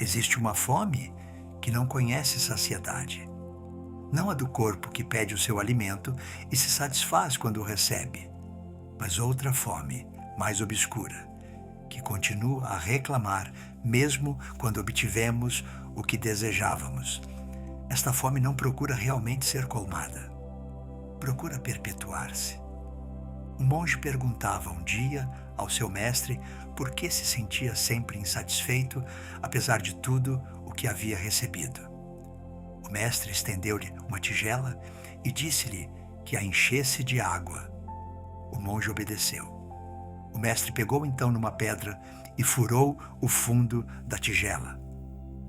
Existe uma fome que não conhece saciedade. Não a do corpo que pede o seu alimento e se satisfaz quando o recebe, mas outra fome, mais obscura, que continua a reclamar mesmo quando obtivemos o que desejávamos. Esta fome não procura realmente ser colmada, procura perpetuar-se. Um monge perguntava um dia ao seu mestre por que se sentia sempre insatisfeito, apesar de tudo o que havia recebido. O mestre estendeu-lhe uma tigela e disse-lhe que a enchesse de água. O monge obedeceu. O mestre pegou então numa pedra e furou o fundo da tigela.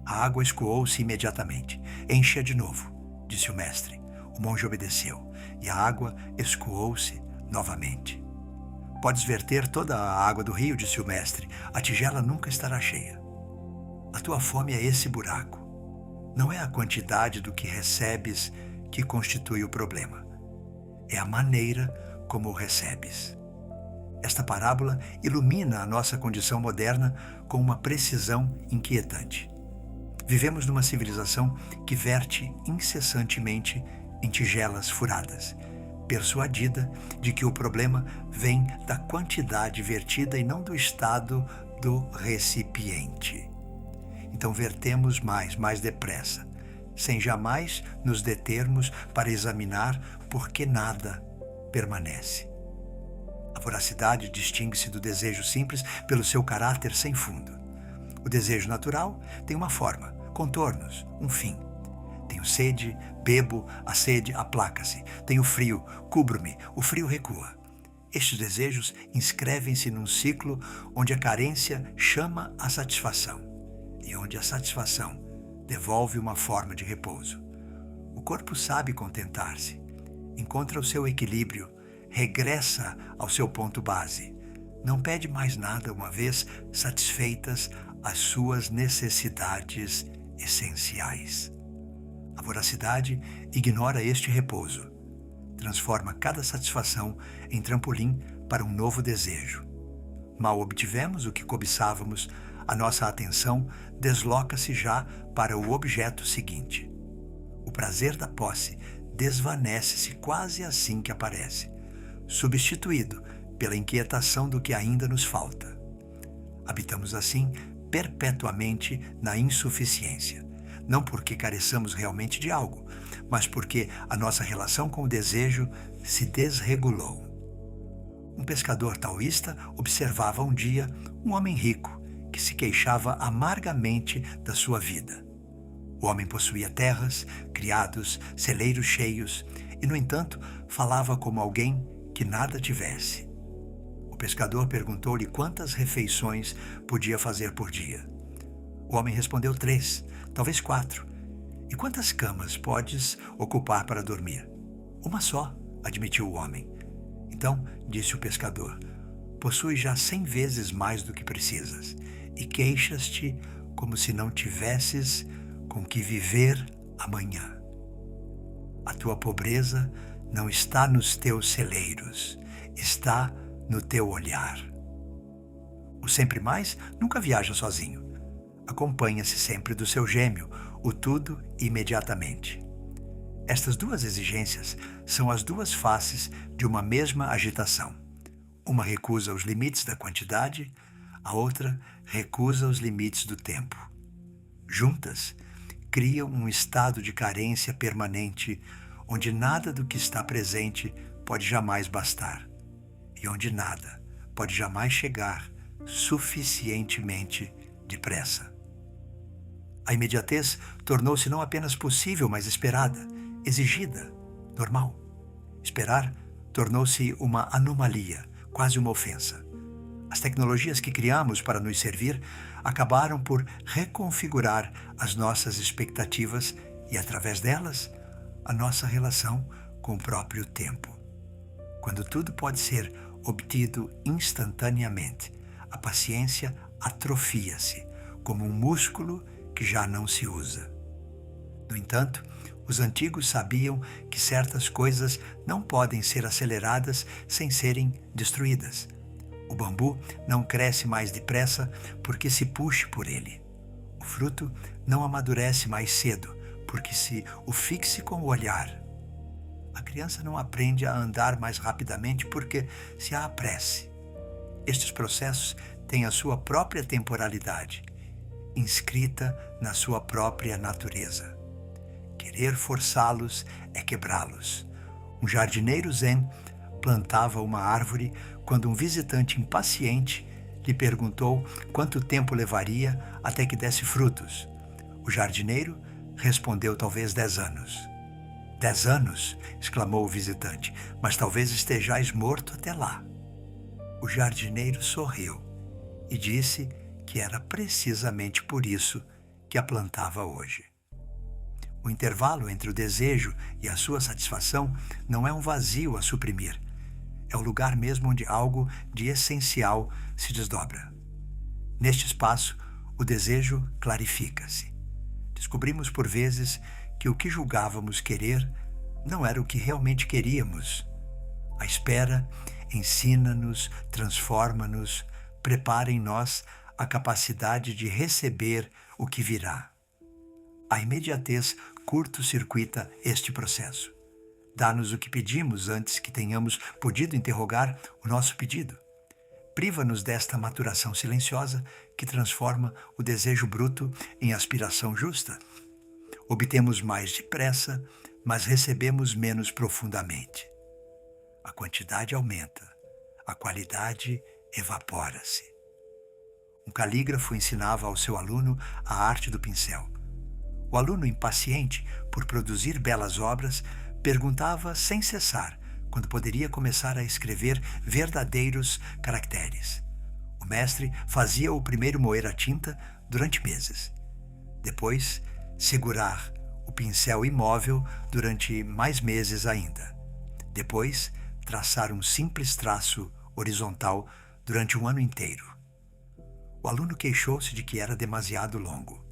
A água escoou-se imediatamente. Encha de novo, disse o mestre. O monge obedeceu, e a água escoou-se novamente. Podes verter toda a água do rio, disse o mestre. A tigela nunca estará cheia. A tua fome é esse buraco. Não é a quantidade do que recebes que constitui o problema. É a maneira como o recebes. Esta parábola ilumina a nossa condição moderna com uma precisão inquietante. Vivemos numa civilização que verte incessantemente em tigelas furadas, persuadida de que o problema vem da quantidade vertida e não do estado do recipiente. Então vertemos mais depressa, sem jamais nos determos para examinar por que nada permanece. A voracidade distingue-se do desejo simples pelo seu caráter sem fundo. O desejo natural tem uma forma, contornos, um fim. Tenho sede, bebo, a sede aplaca-se. Tenho frio, cubro-me, o frio recua. Estes desejos inscrevem-se num ciclo onde a carência chama a satisfação e onde a satisfação devolve uma forma de repouso. O corpo sabe contentar-se, encontra o seu equilíbrio, regressa ao seu ponto base. Não pede mais nada uma vez satisfeitas as suas necessidades essenciais. A voracidade ignora este repouso. Transforma cada satisfação em trampolim para um novo desejo. Mal obtivemos o que cobiçávamos, a nossa atenção desloca-se já para o objeto seguinte. O prazer da posse desvanece-se quase assim que aparece, substituído pela inquietação do que ainda nos falta. Habitamos assim perpetuamente na insuficiência, não porque careçamos realmente de algo, mas porque a nossa relação com o desejo se desregulou. Um pescador taoísta observava um dia um homem rico que se queixava amargamente da sua vida. O homem possuía terras, criados, celeiros cheios e, no entanto, falava como alguém que nada tivesse. O pescador perguntou-lhe quantas refeições podia fazer por dia. O homem respondeu 3, talvez 4. E quantas camas podes ocupar para dormir? Uma só, admitiu o homem. Então, disse o pescador, possuis já 100 vezes mais do que precisas e queixas-te como se não tivesses com que viver amanhã. A tua pobreza não está nos teus celeiros, está no teu olhar. O sempre mais nunca viaja sozinho. Acompanha-se sempre do seu gêmeo, o tudo imediatamente. Estas duas exigências são as duas faces de uma mesma agitação. Uma recusa os limites da quantidade, a outra recusa os limites do tempo. Juntas, criam um estado de carência permanente, onde nada do que está presente pode jamais bastar, e onde nada pode jamais chegar suficientemente depressa. A imediatez tornou-se não apenas possível, mas esperada, exigida, normal. Esperar tornou-se uma anomalia, quase uma ofensa. As tecnologias que criamos para nos servir acabaram por reconfigurar as nossas expectativas e, através delas, a nossa relação com o próprio tempo. Quando tudo pode ser obtido instantaneamente, a paciência atrofia-se, como um músculo que já não se usa. No entanto, os antigos sabiam que certas coisas não podem ser aceleradas sem serem destruídas. O bambu não cresce mais depressa porque se puxe por ele. O fruto não amadurece mais cedo, porque se o fixe com o olhar. A criança não aprende a andar mais rapidamente porque se a apresse. Estes processos têm a sua própria temporalidade, inscrita na sua própria natureza. Querer forçá-los é quebrá-los. Um jardineiro zen plantava uma árvore quando um visitante impaciente lhe perguntou quanto tempo levaria até que desse frutos. O jardineiro respondeu talvez 10 anos. 10 anos? Exclamou o visitante, mas talvez estejais morto até lá. O jardineiro sorriu e disse que era precisamente por isso que a plantava hoje. O intervalo entre o desejo e a sua satisfação não é um vazio a suprimir. É o lugar mesmo onde algo de essencial se desdobra. Neste espaço, o desejo clarifica-se. Descobrimos por vezes que o que julgávamos querer não era o que realmente queríamos. A espera ensina-nos, transforma-nos, prepara em nós a capacidade de receber o que virá. A imediatez curto-circuita este processo. Dá-nos o que pedimos antes que tenhamos podido interrogar o nosso pedido. Priva-nos desta maturação silenciosa que transforma o desejo bruto em aspiração justa. Obtemos mais depressa, mas recebemos menos profundamente. A quantidade aumenta, a qualidade evapora-se. Um calígrafo ensinava ao seu aluno a arte do pincel. O aluno, impaciente por produzir belas obras, perguntava sem cessar quando poderia começar a escrever verdadeiros caracteres. O mestre fazia-o primeiro moer a tinta durante meses. Depois, segurar o pincel imóvel durante mais meses ainda. Depois, traçar um simples traço horizontal durante um ano inteiro. O aluno queixou-se de que era demasiado longo.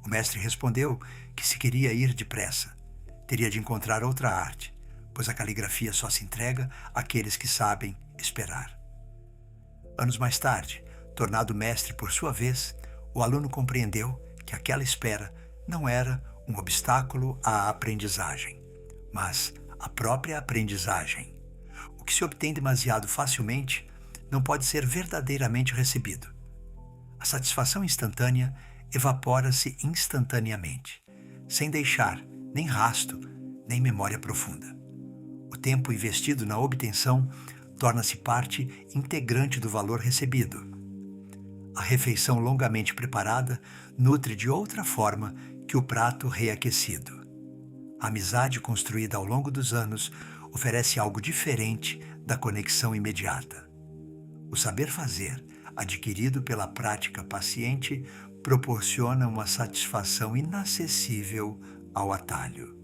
O mestre respondeu que se queria ir depressa, teria de encontrar outra arte, pois a caligrafia só se entrega àqueles que sabem esperar. Anos mais tarde, tornado mestre por sua vez, o aluno compreendeu que aquela espera não era um obstáculo à aprendizagem, mas a própria aprendizagem. O que se obtém demasiado facilmente não pode ser verdadeiramente recebido. A satisfação instantânea evapora-se instantaneamente, sem deixar nem rasto, nem memória profunda. O tempo investido na obtenção torna-se parte integrante do valor recebido. A refeição longamente preparada nutre de outra forma que o prato reaquecido. A amizade construída ao longo dos anos oferece algo diferente da conexão imediata. O saber fazer, adquirido pela prática paciente, proporciona uma satisfação inacessível ao atalho.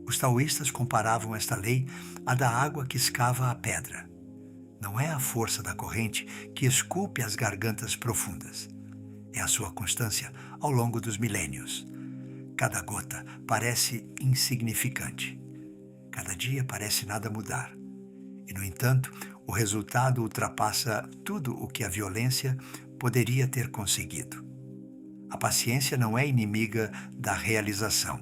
Os taoístas comparavam esta lei à da água que escava a pedra. Não é a força da corrente que esculpe as gargantas profundas. É a sua constância ao longo dos milênios. Cada gota parece insignificante. Cada dia parece nada mudar. E, no entanto, o resultado ultrapassa tudo o que a violência poderia ter conseguido. A paciência não é inimiga da realização,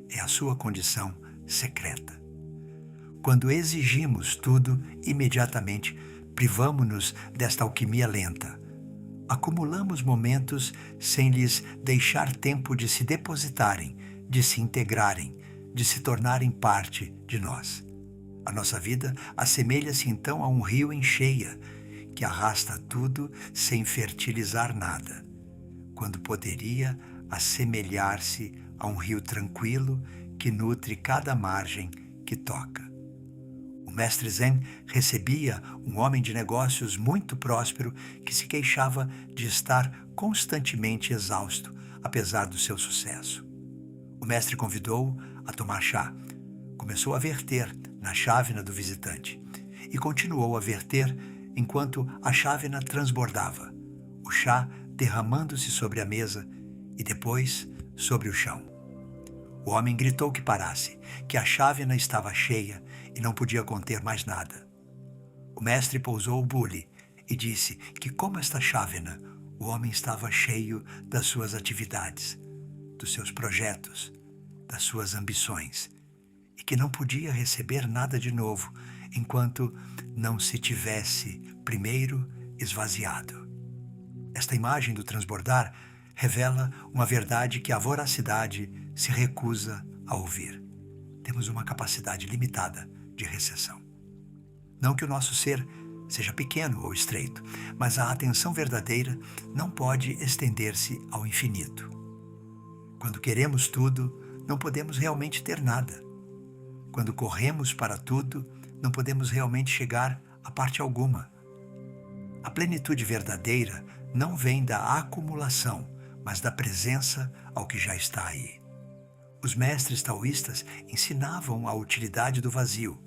é a sua condição secreta. Quando exigimos tudo imediatamente, privamo-nos desta alquimia lenta. Acumulamos momentos sem lhes deixar tempo de se depositarem, de se integrarem, de se tornarem parte de nós. A nossa vida assemelha-se então a um rio em cheia, que arrasta tudo sem fertilizar nada, quando poderia assemelhar-se a um rio tranquilo que nutre cada margem que toca. O mestre Zen recebia um homem de negócios muito próspero que se queixava de estar constantemente exausto, apesar do seu sucesso. O mestre convidou-o a tomar chá. Começou a verter na chávena do visitante e continuou a verter enquanto a chávena transbordava, o chá derramando-se sobre a mesa e depois sobre o chão. O homem gritou que parasse, que a chávena estava cheia e não podia conter mais nada. O mestre pousou o bule e disse que, como esta chávena, O homem estava cheio das suas atividades, dos seus projetos, das suas ambições, e que não podia receber nada de novo enquanto não se tivesse primeiro esvaziado. Esta imagem do transbordar revela uma verdade que a voracidade se recusa a ouvir. Temos uma capacidade limitada de recepção. Não que o nosso ser seja pequeno ou estreito, mas a atenção verdadeira não pode estender-se ao infinito. Quando queremos tudo, não podemos realmente ter nada. Quando corremos para tudo, não podemos realmente chegar a parte alguma. A plenitude verdadeira não vem da acumulação, mas da presença ao que já está aí. Os mestres taoístas ensinavam a utilidade do vazio.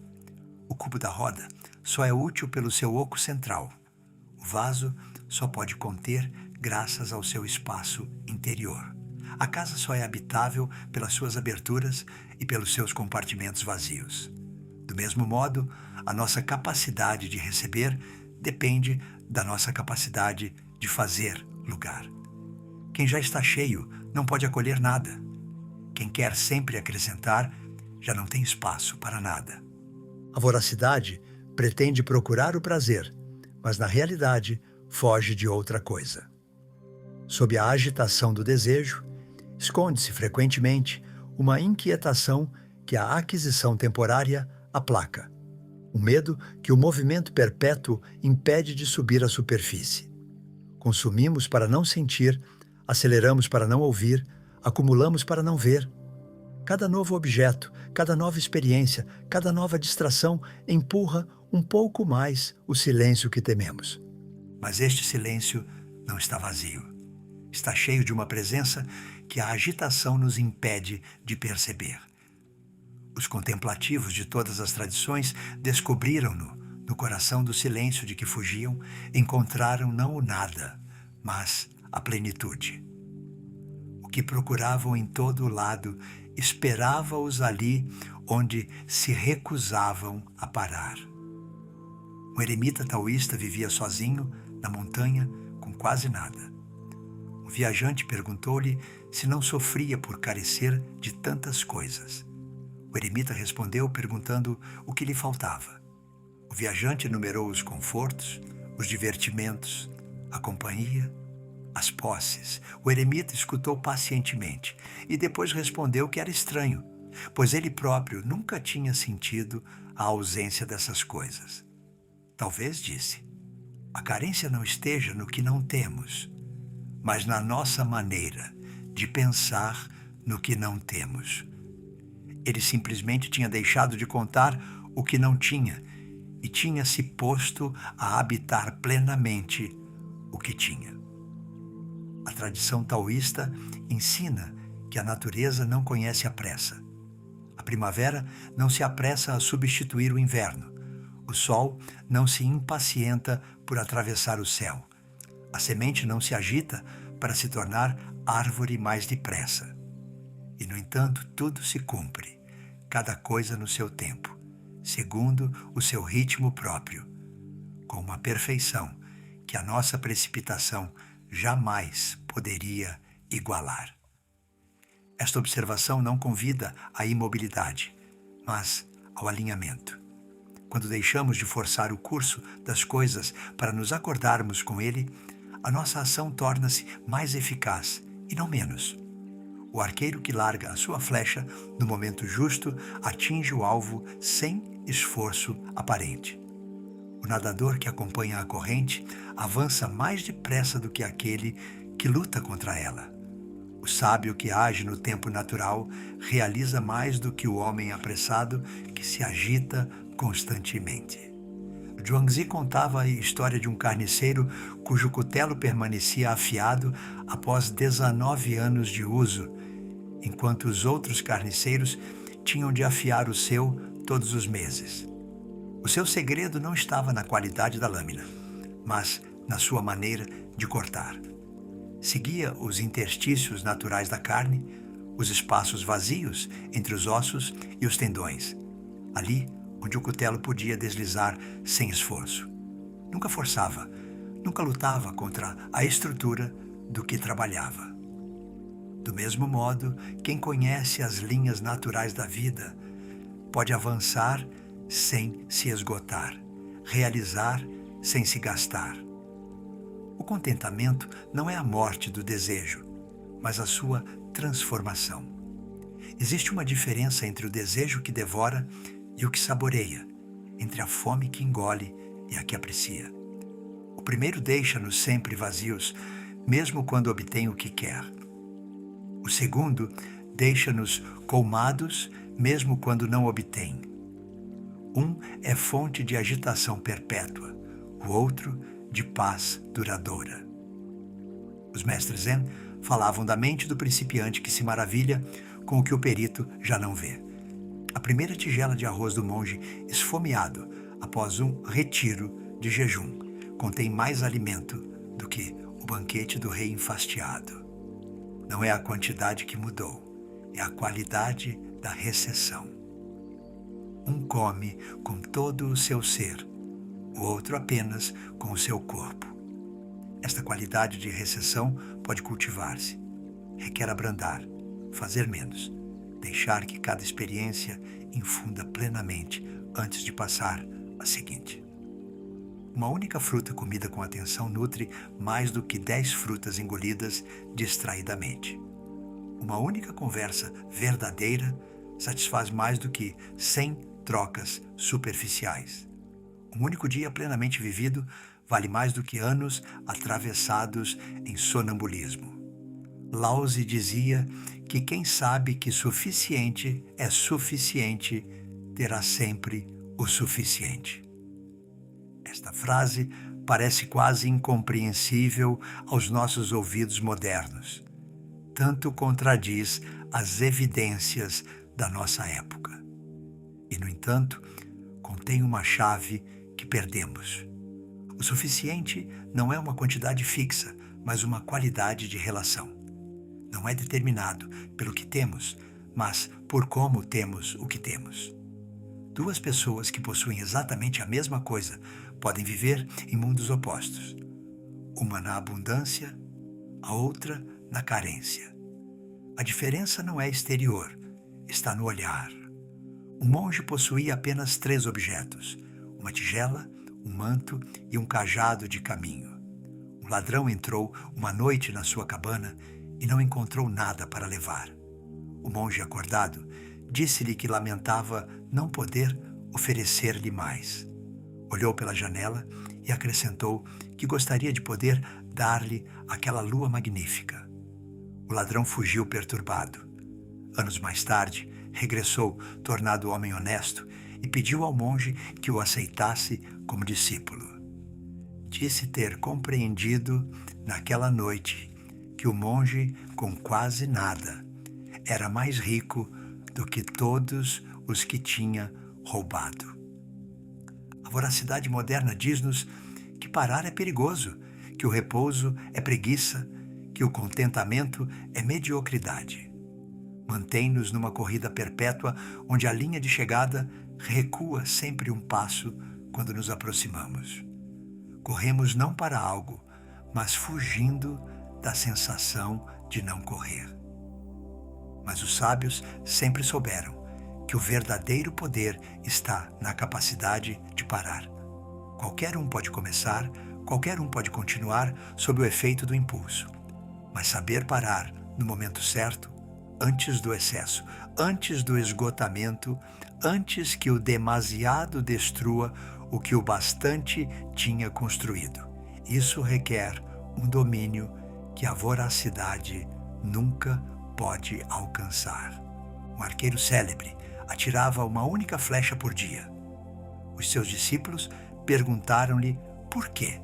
O cubo da roda só é útil pelo seu oco central. O vaso só pode conter graças ao seu espaço interior. A casa só é habitável pelas suas aberturas e pelos seus compartimentos vazios. Do mesmo modo, a nossa capacidade de receber depende da nossa capacidade de fazer lugar. Quem já está cheio não pode acolher nada. Quem quer sempre acrescentar já não tem espaço para nada. A voracidade pretende procurar o prazer, mas na realidade foge de outra coisa. Sob a agitação do desejo, esconde-se frequentemente uma inquietação que a aquisição temporária aplaca. Um medo que o movimento perpétuo impede de subir à superfície. Consumimos para não sentir, aceleramos para não ouvir, acumulamos para não ver. Cada novo objeto, cada nova experiência, cada nova distração empurra um pouco mais o silêncio que tememos. Mas este silêncio não está vazio. Está cheio de uma presença que a agitação nos impede de perceber. Os contemplativos de todas as tradições descobriram-no no coração do silêncio de que fugiam, encontraram não o nada, mas a plenitude. O que procuravam em todo o lado esperava-os ali onde se recusavam a parar. Um eremita taoísta vivia sozinho na montanha com quase nada. Um viajante perguntou-lhe se não sofria por carecer de tantas coisas. O eremita respondeu perguntando o que lhe faltava. O viajante enumerou os confortos, os divertimentos, a companhia, as posses. O eremita escutou pacientemente e depois respondeu que era estranho, pois ele próprio nunca tinha sentido a ausência dessas coisas. Talvez, disse, a carência não esteja no que não temos, mas na nossa maneira de pensar no que não temos. Ele simplesmente tinha deixado de contar o que não tinha e tinha se posto a habitar plenamente o que tinha. A tradição taoísta ensina que a natureza não conhece a pressa. A primavera não se apressa a substituir o inverno. O sol não se impacienta por atravessar o céu. A semente não se agita para se tornar árvore mais depressa. E, no entanto, tudo se cumpre, cada coisa no seu tempo, segundo o seu ritmo próprio, com uma perfeição que a nossa precipitação jamais poderia igualar. Esta observação não convida à imobilidade, mas ao alinhamento. Quando deixamos de forçar o curso das coisas para nos acordarmos com ele, a nossa ação torna-se mais eficaz e não menos. O arqueiro que larga a sua flecha no momento justo atinge o alvo sem esforço aparente. O nadador que acompanha a corrente avança mais depressa do que aquele que luta contra ela. O sábio que age no tempo natural realiza mais do que o homem apressado que se agita constantemente. Zhuangzi contava a história de um carniceiro cujo cutelo permanecia afiado após 19 anos de uso, enquanto os outros carniceiros tinham de afiar o seu todos os meses. O seu segredo não estava na qualidade da lâmina, mas na sua maneira de cortar. Seguia os interstícios naturais da carne, os espaços vazios entre os ossos e os tendões, ali onde o cutelo podia deslizar sem esforço. Nunca forçava, Nunca lutava contra a estrutura do que trabalhava. Do mesmo modo, quem conhece as linhas naturais da vida pode avançar sem se esgotar, realizar sem se gastar. O contentamento não é a morte do desejo, mas a sua transformação. Existe uma diferença entre o desejo que devora e o que saboreia, entre a fome que engole e a que aprecia. O primeiro deixa-nos sempre vazios, mesmo quando obtém o que quer. O segundo deixa-nos colmados, mesmo quando não obtém. Um é fonte de agitação perpétua, o outro de paz duradoura. Os mestres Zen falavam da mente do principiante que se maravilha com o que o perito já não vê. A primeira tigela de arroz do monge esfomeado após um retiro de jejum contém mais alimento do que o banquete do rei enfastiado. Não é a quantidade que mudou, é a qualidade da recepção. Um come com todo o seu ser, o outro apenas com o seu corpo. Esta qualidade de recepção pode cultivar-se. Requer abrandar, fazer menos, deixar que cada experiência infunda plenamente antes de passar a seguinte. Uma única fruta comida com atenção nutre mais do que 10 frutas engolidas distraidamente. Uma única conversa verdadeira satisfaz mais do que 100 trocas superficiais. Um único dia plenamente vivido vale mais do que anos atravessados em sonambulismo. Lao Tse dizia que quem sabe que suficiente é suficiente terá sempre o suficiente. Esta frase parece quase incompreensível aos nossos ouvidos modernos. Tanto contradiz as evidências da nossa época. E, no entanto, contém uma chave que perdemos. O suficiente não é uma quantidade fixa, mas uma qualidade de relação. Não é determinado pelo que temos, mas por como temos o que temos. Duas pessoas que possuem exatamente a mesma coisa podem viver em mundos opostos. Uma na abundância, a outra na carência. A diferença não é exterior, está no olhar. O monge possuía apenas 3 objetos: uma tigela, um manto e um cajado de caminho. Um ladrão entrou uma noite na sua cabana e não encontrou nada para levar. O monge, acordado, disse-lhe que lamentava não poder oferecer-lhe mais. Olhou pela janela e acrescentou que gostaria de poder dar-lhe aquela lua magnífica. O ladrão fugiu perturbado. Anos mais tarde, regressou, tornado homem honesto, e pediu ao monge que o aceitasse como discípulo. Disse ter compreendido, naquela noite, que o monge, com quase nada, era mais rico do que todos os que tinha roubado. A voracidade moderna diz-nos que parar é perigoso, que o repouso é preguiça, que o contentamento é mediocridade. Mantém-nos numa corrida perpétua onde a linha de chegada recua sempre um passo quando nos aproximamos. Corremos não para algo, mas fugindo da sensação de não correr. Mas os sábios sempre souberam que o verdadeiro poder está na capacidade de parar. Qualquer um pode começar, qualquer um pode continuar sob o efeito do impulso. Mas saber parar no momento certo, antes do excesso, antes do esgotamento, antes que o demasiado destrua o que o bastante tinha construído. Isso requer um domínio que a voracidade nunca pode alcançar. Um arqueiro célebre atirava uma única flecha por dia. Os seus discípulos perguntaram-lhe por quê.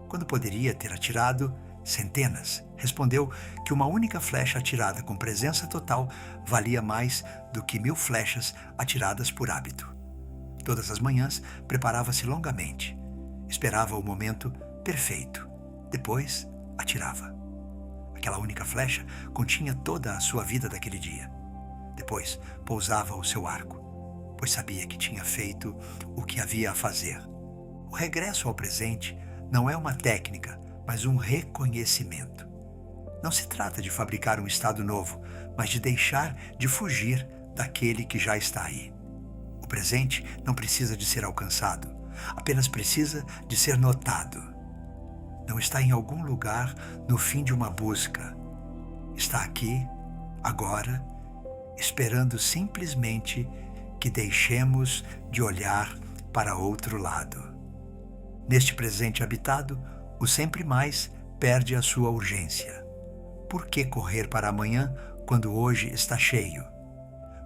Quando poderia ter atirado centenas, respondeu que uma única flecha atirada com presença total valia mais do que 1000 flechas atiradas por hábito. Todas as manhãs preparava-se longamente. Esperava o momento perfeito. Depois, atirava. Aquela única flecha continha toda a sua vida daquele dia. Depois, pousava o seu arco, pois sabia que tinha feito o que havia a fazer. O regresso ao presente não é uma técnica, mas um reconhecimento. Não se trata de fabricar um estado novo, mas de deixar de fugir daquele que já está aí. O presente não precisa de ser alcançado, apenas precisa de ser notado. Não está em algum lugar no fim de uma busca. Está aqui, agora, esperando simplesmente que deixemos de olhar para outro lado. Neste presente habitado, o sempre mais perde a sua urgência. Por que correr para amanhã quando hoje está cheio?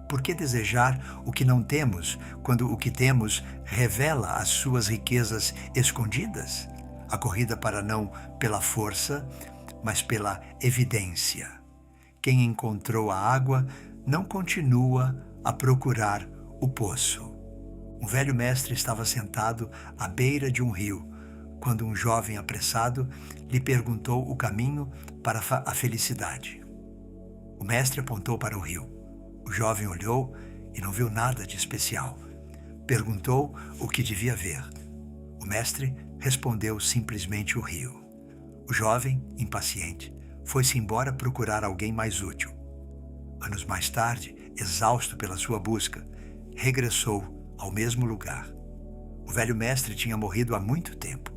Por que desejar o que não temos quando o que temos revela as suas riquezas escondidas? A corrida para não pela força, mas pela evidência. Quem encontrou a água não continua a procurar o poço. Um velho mestre estava sentado à beira de um rio, quando um jovem apressado lhe perguntou o caminho para a felicidade. O mestre apontou para o rio. O jovem olhou e não viu nada de especial. Perguntou o que devia ver. O mestre respondeu simplesmente o rio. O jovem, impaciente, foi-se embora procurar alguém mais útil. Anos mais tarde, exausto pela sua busca, regressou ao mesmo lugar. O velho mestre tinha morrido há muito tempo,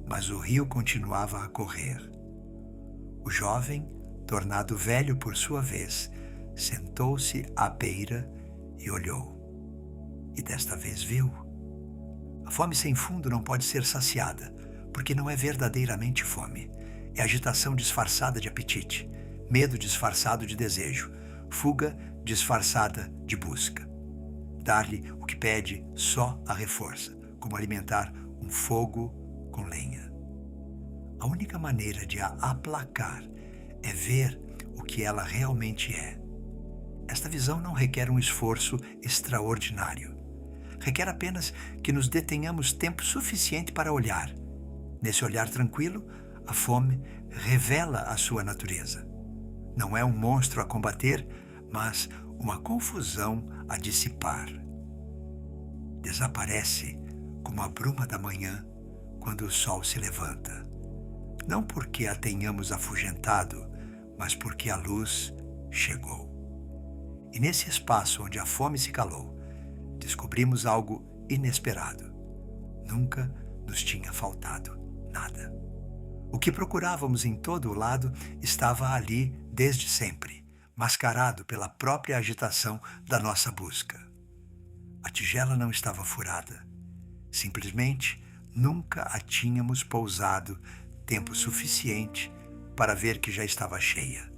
mas o rio continuava a correr. O jovem, tornado velho por sua vez, sentou-se à beira e olhou. E desta vez viu. A fome sem fundo não pode ser saciada, porque não é verdadeiramente fome. É agitação disfarçada de apetite, medo disfarçado de desejo, fuga disfarçada de busca. Dar-lhe o que pede só a reforça, como alimentar um fogo com lenha. A única maneira de a aplacar é ver o que ela realmente é. Esta visão não requer um esforço extraordinário. Requer apenas que nos detenhamos tempo suficiente para olhar. Nesse olhar tranquilo, a fome revela a sua natureza. Não é um monstro a combater, mas uma confusão a dissipar. Desaparece como a bruma da manhã quando o sol se levanta. Não porque a tenhamos afugentado, mas porque a luz chegou. E nesse espaço onde a fome se calou, descobrimos algo inesperado. Nunca nos tinha faltado nada. O que procurávamos em todo o lado estava ali desde sempre, mascarado pela própria agitação da nossa busca. A tigela não estava furada. Simplesmente nunca a tínhamos pousado tempo suficiente para ver que já estava cheia.